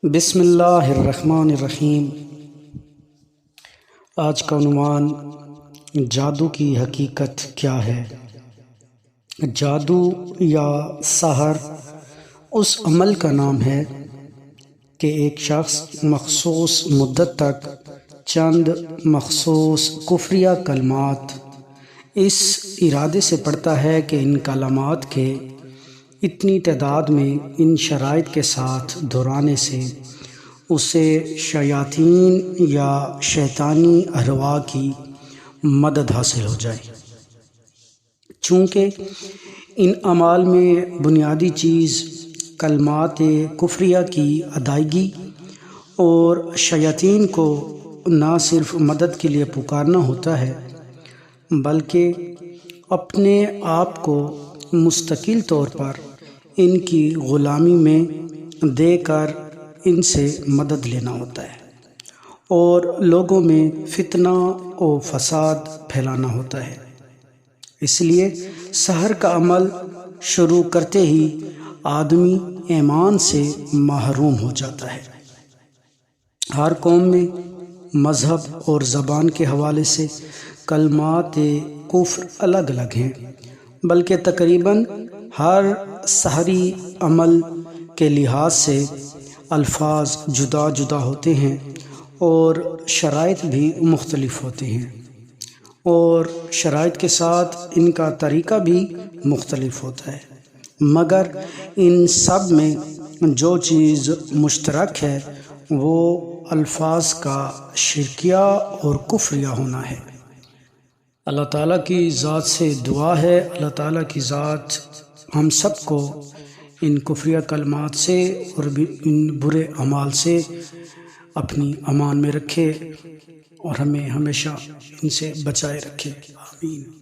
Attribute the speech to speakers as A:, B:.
A: بسم اللہ الرحمن الرحیم۔ آج کا عنوان جادو کی حقیقت کیا ہے۔ جادو یا سحر اس عمل کا نام ہے کہ ایک شخص مخصوص مدت تک چند مخصوص کفریہ کلمات اس ارادے سے پڑھتا ہے کہ ان کلمات کے اتنی تعداد میں ان شرائط کے ساتھ دہرانے سے اسے شیاطین یا شیطانی ارواح کی مدد حاصل ہو جائے۔ چونکہ ان اعمال میں بنیادی چیز کلمات کفریہ کی ادائیگی اور شیاطین کو نہ صرف مدد کے لیے پکارنا ہوتا ہے بلکہ اپنے آپ کو مستقل طور پر ان کی غلامی میں دے کر ان سے مدد لینا ہوتا ہے اور لوگوں میں فتنہ و فساد پھیلانا ہوتا ہے۔ اس لیے سحر کا عمل شروع کرتے ہی آدمی ایمان سے محروم ہو جاتا ہے۔ ہر قوم میں مذہب اور زبان کے حوالے سے کلمات کفر الگ الگ ہیں، بلکہ تقریباً ہر سحری عمل کے لحاظ سے الفاظ جدا جدا ہوتے ہیں اور شرائط بھی مختلف ہوتے ہیں، اور شرائط کے ساتھ ان کا طریقہ بھی مختلف ہوتا ہے، مگر ان سب میں جو چیز مشترک ہے وہ الفاظ کا شرکیہ اور کفریہ ہونا ہے۔ اللہ تعالیٰ کی ذات سے دعا ہے اللہ تعالیٰ کی ذات ہم سب کو ان کفریہ کلمات سے اور ان برے اعمال سے اپنی امان میں رکھے اور ہمیں ہمیشہ ان سے بچائے رکھے۔ آمین۔